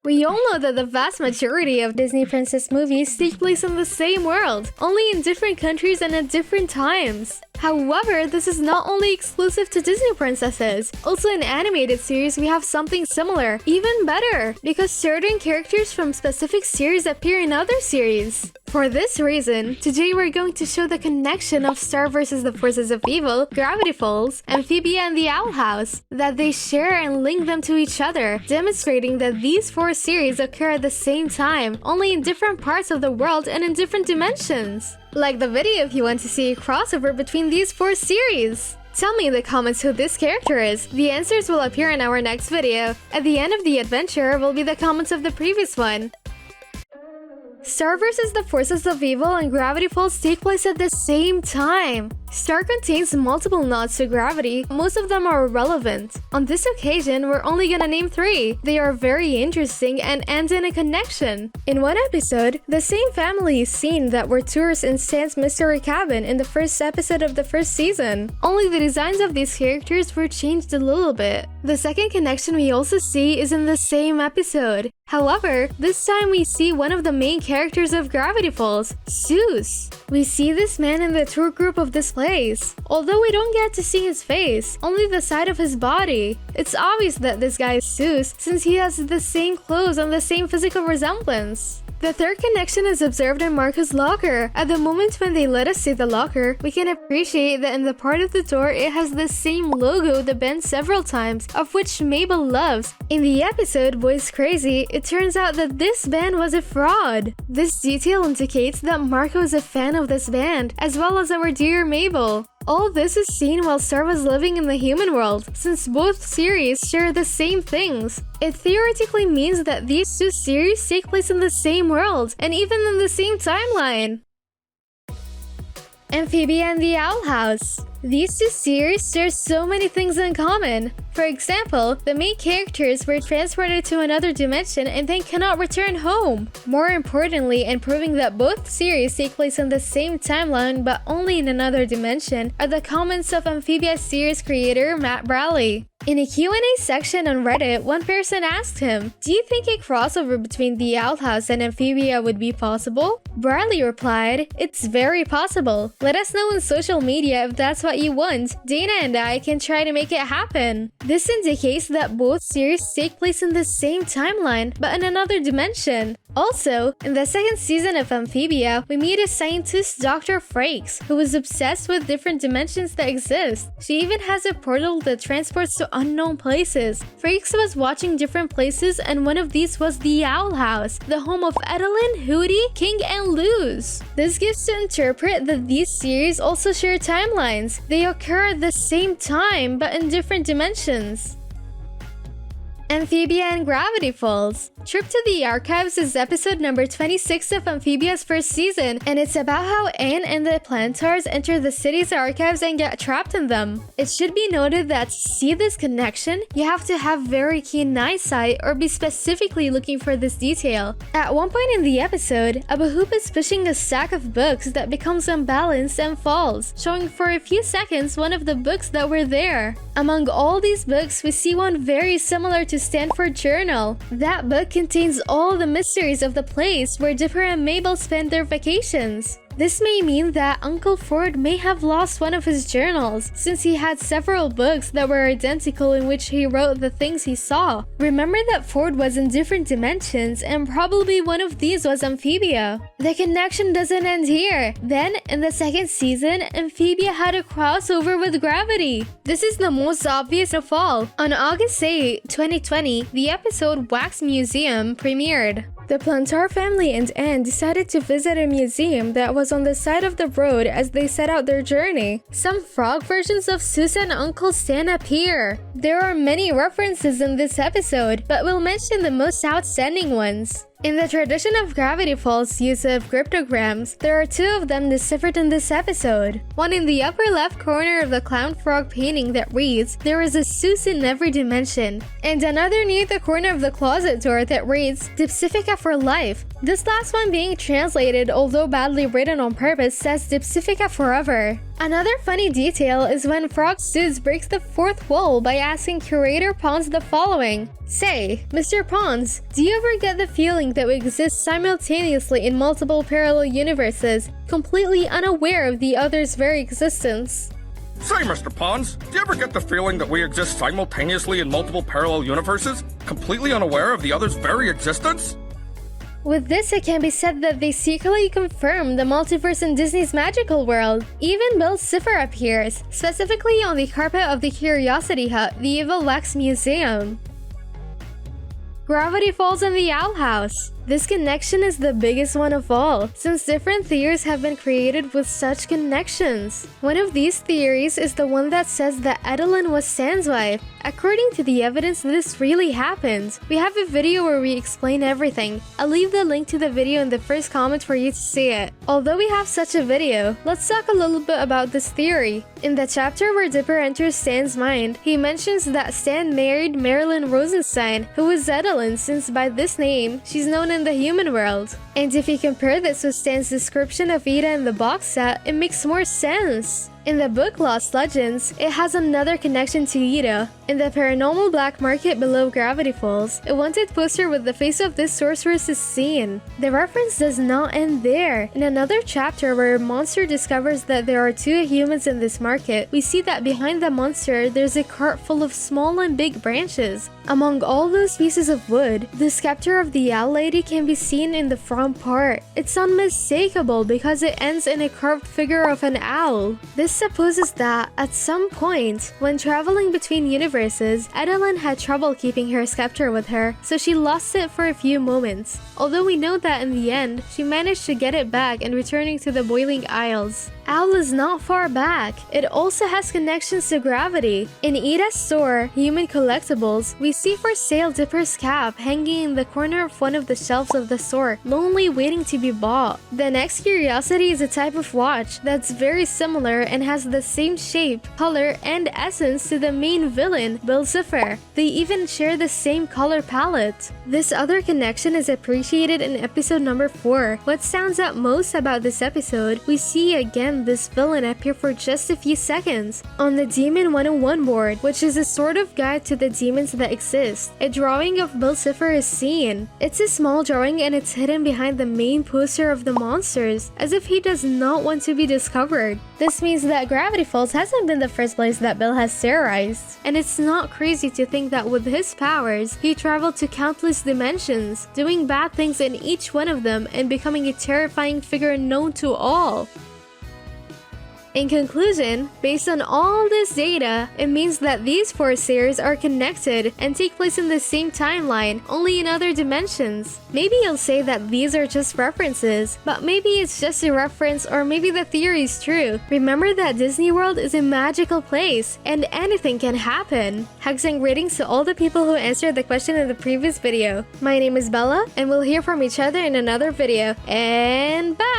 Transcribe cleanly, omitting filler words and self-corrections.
We all know that the vast majority of Disney princess movies take place in the same world, only in different countries and at different times. However, this is not only exclusive to Disney princesses. Also in animated series, we have something similar, even better, because certain characters from specific series appear in other series. For this reason, today we're going to show the connection of Star vs. the Forces of Evil, Gravity Falls, Amphibia and the Owl House, that they share and link them to each other, demonstrating that these four series occur at the same time, only in different parts of the world and in different dimensions. Like the video if you want to see a crossover between these four series. Tell me in the comments who this character is. The answers will appear in our next video. At the end of the adventure will be the comments of the previous one. Star vs. the Forces of Evil and Gravity Falls take place at the same time. Star contains multiple nods to gravity, most of them are irrelevant. On this occasion, we're only gonna name 3. They are very interesting and end in a connection. In one episode, the same family is seen that were tourists in Stan's mystery cabin in the first episode of the first season. Only the designs of these characters were changed a little bit. The second connection we also see is in the same episode. However, this time we see one of the main characters of Gravity Falls, Zeus. We see this man in the tour group of this place. Although we don't get to see his face, only the side of his body. It's obvious that this guy is Zeus since he has the same clothes and the same physical resemblance. The third connection is observed in Marco's locker. At the moment when they let us see the locker, we can appreciate that in the part of the door it has the same logo that bends several times, of which Mabel loves. In the episode Boys Crazy, it turns out that this band was a fraud. This detail indicates that Marco is a fan of this band, as well as our dear Mabel. All this is seen while Star was living in the human world, since both series share the same things. It theoretically means that these two series take place in the same world, and even in the same timeline. Amphibia and the Owl House. These two series share so many things in common. For example, the main characters were transported to another dimension and then cannot return home. More importantly, and proving that both series take place in the same timeline but only in another dimension, are the comments of Amphibia series creator Matt Bradley. In a Q&A section on Reddit, one person asked him, "Do you think a crossover between the Owl House and Amphibia would be possible?" Bradley replied, "It's very possible. Let us know on social media if that's what you want. Dana and I can try to make it happen." This indicates that both series take place in the same timeline, but in another dimension. Also, in the second season of Amphibia, we meet a scientist, Dr. Frakes, who is obsessed with different dimensions that exist. She even has a portal that transports to unknown places. Frakes was watching different places, and one of these was the Owl House, the home of Adeline, Hootie, King, and Luz. This gives to interpret that these series also share timelines. They occur at the same time, but in different dimensions. Amphibia and Gravity Falls. Trip to the Archives is episode number 26 of Amphibia's first season, and it's about how Anne and the Plantars enter the city's archives and get trapped in them. It should be noted that to see this connection, you have to have very keen eyesight or be specifically looking for this detail. At one point in the episode, Abahoop is pushing a stack of books that becomes unbalanced and falls, showing for a few seconds one of the books that were there. Among all these books, we see one very similar to Stanford Journal. That book contains all the mysteries of the place where Dipper and Mabel spend their vacations. This may mean that Uncle Ford may have lost one of his journals, since he had several books that were identical in which he wrote the things he saw. Remember that Ford was in different dimensions, and probably one of these was Amphibia. The connection doesn't end here. Then, in the second season, Amphibia had a crossover with Gravity. This is the most obvious of all. On August 8, 2020, the episode Wax Museum premiered. The Plantar family and Anne decided to visit a museum that was on the side of the road as they set out their journey. Some frog versions of Susan and Uncle Stan appear. There are many references in this episode, but we'll mention the most outstanding ones. In the tradition of Gravity Falls' use of cryptograms, there are 2 of them deciphered in this episode. One in the upper left corner of the clown frog painting that reads, "There is a Zeus in every dimension," and another near the corner of the closet door that reads, "Dipsifica for life." This last one being translated, although badly written on purpose, says Dipsifica forever. Another funny detail is when Frog Suits breaks the fourth wall by asking curator Pons the following. Say, Mr. Pons, do you ever get the feeling that we exist simultaneously in multiple parallel universes, completely unaware of the other's very existence? Say, Mr. Pons, do you ever get the feeling that we exist simultaneously in multiple parallel universes, completely unaware of the other's very existence? With this, it can be said that they secretly confirm the multiverse in Disney's magical world. Even Bill Cipher appears, specifically on the carpet of the Curiosity Hut, the Evil Wax Museum. Gravity Falls in the Owl House. This connection is the biggest one of all, since different theories have been created with such connections. One of these theories is the one that says that Eulen was Stan's wife. According to the evidence, this really happened. We have a video where we explain everything. I'll leave the link to the video in the first comment for you to see it. Although we have such a video, let's talk a little bit about this theory. In the chapter where Dipper enters Stan's mind, he mentions that Stan married Marilyn Rosenstein, who is Eulen, since by this name, she's known in the human world. And if you compare this with Stan's description of Ida in the box set, it makes more sense. In the book Lost Legends, it has another connection to Ida. In the paranormal black market below Gravity Falls, a wanted poster with the face of this sorceress is seen. The reference does not end there. In another chapter where a monster discovers that there are two humans in this market, we see that behind the monster there's a cart full of small and big branches. Among all those pieces of wood, the scepter of the owl lady can be seen in the front part. It's unmistakable because it ends in a carved figure of an owl. This supposes that, at some point, when traveling between universes, Eulen had trouble keeping her scepter with her, so she lost it for a few moments. Although we know that in the end, she managed to get it back and returning to the Boiling Isles. Owl is not far back. It also has connections to gravity. In Ida's store, Human Collectibles, we see for sale Dipper's cap hanging in the corner of one of the shelves of the store, lonely waiting to be bought. The next curiosity is a type of watch that's very similar and has the same shape, color, and essence to the main villain, Bill Cipher. They even share the same color palette. This other connection is appreciated in episode number 4. What stands out most about this episode, we see again this villain appear for just a few seconds. On the Demon 101 board, which is a sort of guide to the demons that exist, a drawing of Bill Cipher is seen. It's a small drawing and it's hidden behind the main poster of the monsters, as if he does not want to be discovered. This means that Gravity Falls hasn't been the first place that Bill has terrorized. And it's not crazy to think that with his powers, he traveled to countless dimensions, doing bad things in each one of them and becoming a terrifying figure known to all. In conclusion, based on all this data, it means that these 4 series are connected and take place in the same timeline, only in other dimensions. Maybe you'll say that these are just references, but maybe it's just a reference or maybe the theory is true. Remember that Disney World is a magical place and anything can happen. Hugs and greetings to all the people who answered the question in the previous video. My name is Bella and we'll hear from each other in another video. And bye!